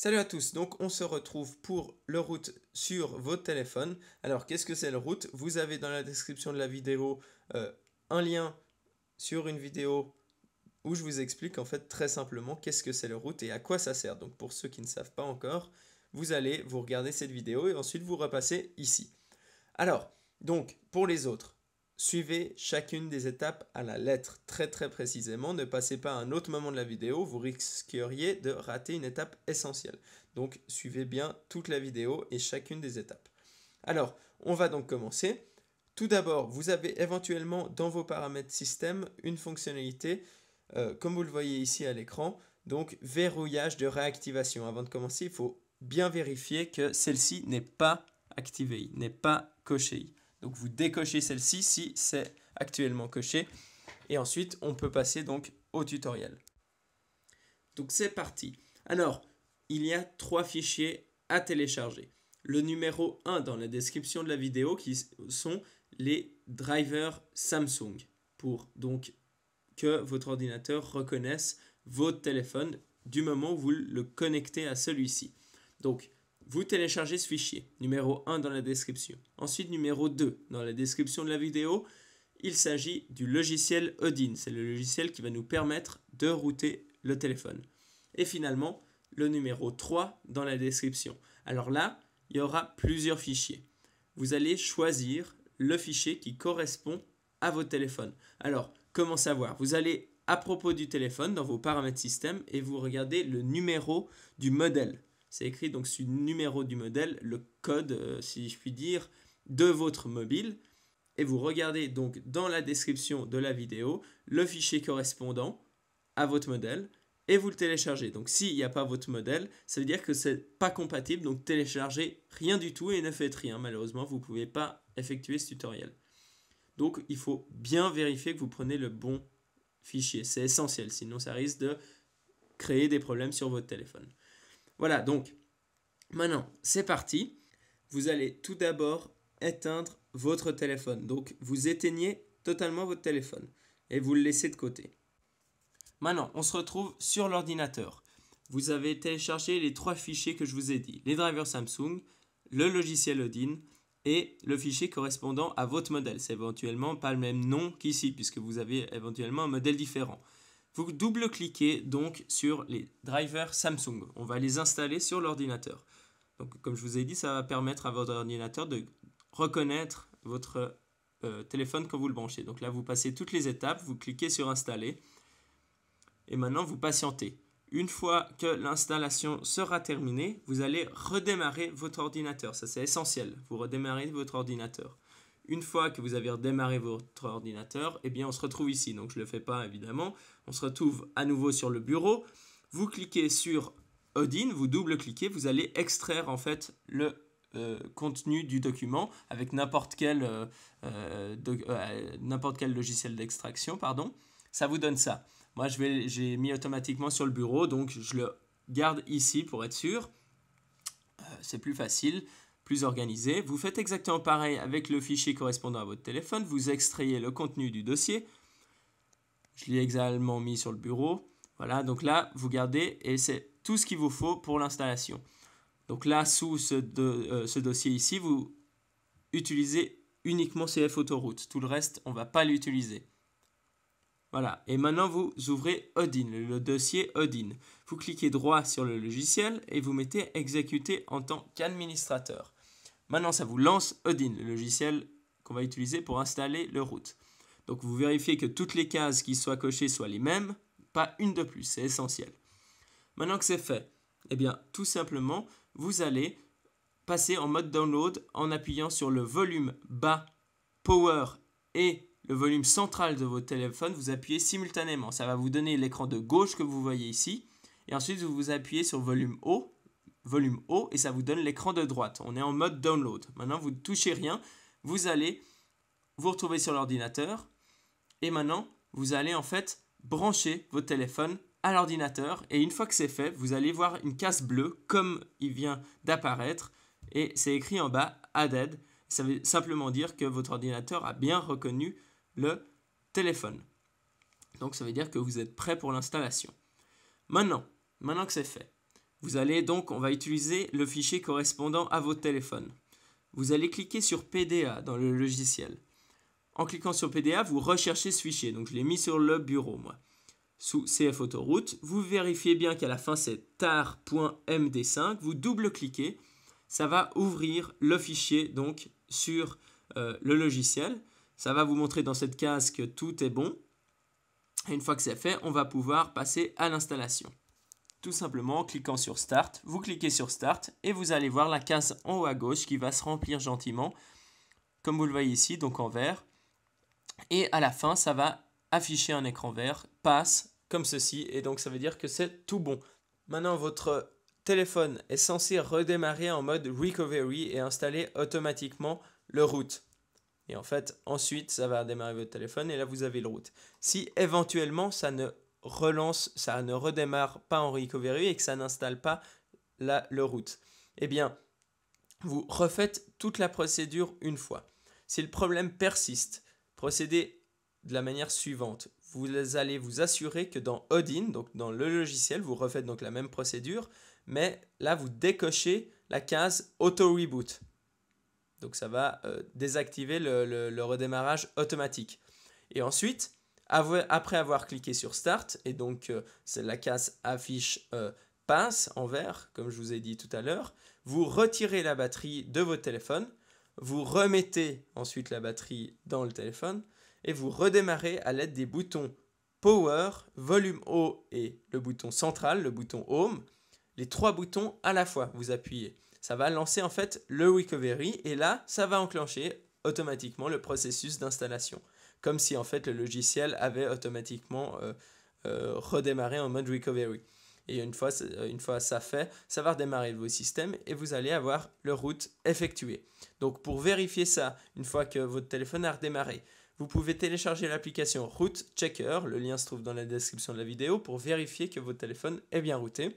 Salut à tous, donc on se retrouve pour le root sur votre téléphone. Alors qu'est-ce que c'est le root? Vous avez dans la description de la vidéo un lien sur une vidéo où je vous explique en fait très simplement qu'est-ce que c'est le root et à quoi ça sert. Donc pour ceux qui ne savent pas encore, vous allez vous regarder cette vidéo et ensuite vous repassez ici. Alors, donc pour les autres, suivez chacune des étapes à la lettre très précisément. Ne passez pas à un autre moment de la vidéo, vous risqueriez de rater une étape essentielle. Donc suivez bien toute la vidéo et chacune des étapes. Alors, on va donc commencer. Tout d'abord, vous avez éventuellement dans vos paramètres système une fonctionnalité, comme vous le voyez ici à l'écran, donc verrouillage de réactivation. Avant de commencer, il faut bien vérifier que celle-ci n'est pas activée, n'est pas cochée. Donc vous décochez celle-ci si c'est actuellement coché. Et ensuite, on peut passer donc au tutoriel. Donc c'est parti. Alors, il y a 3 fichiers à télécharger. Le numéro 1 dans la description de la vidéo qui sont les drivers Samsung pour donc que votre ordinateur reconnaisse votre téléphone du moment où vous le connectez à celui-ci. Donc, vous téléchargez ce fichier, numéro 1 dans la description. Ensuite, numéro 2 dans la description de la vidéo, il s'agit du logiciel Odin. C'est le logiciel qui va nous permettre de router le téléphone. Et finalement, le numéro 3 dans la description. Alors là, il y aura plusieurs fichiers. Vous allez choisir le fichier qui correspond à votre téléphone. Alors, comment savoir? Vous allez à propos du téléphone dans vos paramètres système et vous regardez le numéro du modèle. C'est écrit donc sur le numéro du modèle, le code, si je puis dire, de votre mobile. Et vous regardez donc dans la description de la vidéo le fichier correspondant à votre modèle et vous le téléchargez. Donc s'il n'y a pas votre modèle, ça veut dire que ce n'est pas compatible, donc téléchargez rien du tout et ne faites rien. Malheureusement, vous ne pouvez pas effectuer ce tutoriel. Donc il faut bien vérifier que vous prenez le bon fichier. C'est essentiel, sinon ça risque de créer des problèmes sur votre téléphone. Voilà, donc maintenant c'est parti. Vous allez tout d'abord éteindre votre téléphone. Donc vous éteignez totalement votre téléphone et vous le laissez de côté. Maintenant, on se retrouve sur l'ordinateur. Vous avez téléchargé les 3 fichiers que je vous ai dit. Les drivers Samsung, le logiciel Odin et le fichier correspondant à votre modèle. C'est éventuellement pas le même nom qu'ici puisque vous avez éventuellement un modèle différent. Vous double-cliquez donc sur les drivers Samsung. On va les installer sur l'ordinateur. Donc, comme je vous ai dit, ça va permettre à votre ordinateur de reconnaître votre téléphone quand vous le branchez. Donc là, vous passez toutes les étapes, vous cliquez sur installer et maintenant vous patientez. Une fois que l'installation sera terminée, vous allez redémarrer votre ordinateur. Ça, c'est essentiel. Vous redémarrez votre ordinateur. Une fois que vous avez redémarré votre ordinateur, eh bien, on se retrouve ici. Donc, je ne le fais pas, évidemment. On se retrouve à nouveau sur le bureau. Vous cliquez sur Odin, vous double-cliquez, vous allez extraire en fait le contenu du document avec n'importe quel logiciel d'extraction, pardon. Ça vous donne ça. Moi, j'ai mis automatiquement sur le bureau, donc je le garde ici pour être sûr. C'est plus facile, plus organisé. Vous faites exactement pareil avec le fichier correspondant à votre téléphone. Vous extrayez le contenu du dossier. Je l'ai également mis sur le bureau. Voilà, donc là, vous gardez et c'est tout ce qu'il vous faut pour l'installation. Donc là, sous ce dossier ici, vous utilisez uniquement CF Autoroute. Tout le reste, on ne va pas l'utiliser. Voilà, et maintenant vous ouvrez Odin, le dossier Odin. Vous cliquez droit sur le logiciel et vous mettez exécuter en tant qu'administrateur. Maintenant, ça vous lance Odin, le logiciel qu'on va utiliser pour installer le root. Donc vous vérifiez que toutes les cases qui soient cochées soient les mêmes, pas une de plus, c'est essentiel. Maintenant que c'est fait, eh bien tout simplement, vous allez passer en mode download en appuyant sur le volume bas, power et le volume central de votre téléphone, vous appuyez simultanément. Ça va vous donner l'écran de gauche que vous voyez ici. Et ensuite, vous appuyez sur volume haut, et ça vous donne l'écran de droite. On est en mode download. Maintenant, vous ne touchez rien. Vous allez vous retrouver sur l'ordinateur. Et maintenant, vous allez en fait brancher votre téléphone à l'ordinateur. Et une fois que c'est fait, vous allez voir une case bleue comme il vient d'apparaître. Et c'est écrit en bas « Added ». Ça veut simplement dire que votre ordinateur a bien reconnu le téléphone. Donc ça veut dire que vous êtes prêt pour l'installation. Maintenant que c'est fait, On va utiliser le fichier correspondant à votre téléphone. Vous allez cliquer sur PDA dans le logiciel. En cliquant sur PDA, vous recherchez ce fichier. Donc, je l'ai mis sur le bureau, moi. Sous CF Autoroute, vous vérifiez bien qu'à la fin, c'est tar.md5. Vous double-cliquez. Ça va ouvrir le fichier donc sur le logiciel. Ça va vous montrer dans cette case que tout est bon. Et une fois que c'est fait, on va pouvoir passer à l'installation. Tout simplement en cliquant sur Start, vous cliquez sur Start et vous allez voir la case en haut à gauche qui va se remplir gentiment, comme vous le voyez ici, donc en vert. Et à la fin, ça va afficher un écran vert, passe, comme ceci, et donc ça veut dire que c'est tout bon. Maintenant, votre téléphone est censé redémarrer en mode Recovery et installer automatiquement le root. Et en fait, ensuite, ça va démarrer votre téléphone et là, vous avez le root. Si éventuellement, ça ne redémarre pas en recovery et que ça n'installe pas le root, eh bien, vous refaites toute la procédure une fois. Si le problème persiste, procédez de la manière suivante. Vous allez vous assurer que dans Odin, donc dans le logiciel, vous refaites donc la même procédure, mais là, vous décochez la case Auto Reboot. Donc ça va désactiver le redémarrage automatique. Et ensuite, après avoir cliqué sur Start, et donc la case affiche passe en vert, comme je vous ai dit tout à l'heure, vous retirez la batterie de votre téléphone, vous remettez ensuite la batterie dans le téléphone, et vous redémarrez à l'aide des boutons Power, Volume haut et le bouton central, le bouton Home, les 3 boutons à la fois, vous appuyez. Ça va lancer en fait le recovery et là, ça va enclencher automatiquement le processus d'installation. Comme si en fait le logiciel avait automatiquement redémarré en mode recovery. Et une fois ça fait, ça va redémarrer vos systèmes et vous allez avoir le root effectué. Donc pour vérifier ça, une fois que votre téléphone a redémarré, vous pouvez télécharger l'application Root Checker, le lien se trouve dans la description de la vidéo, pour vérifier que votre téléphone est bien routé.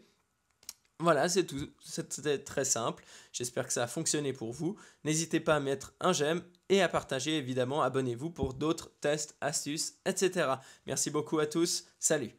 Voilà, c'est tout. C'était très simple. J'espère que ça a fonctionné pour vous. N'hésitez pas à mettre un j'aime et à partager, évidemment. Abonnez-vous pour d'autres tests, astuces, etc. Merci beaucoup à tous. Salut.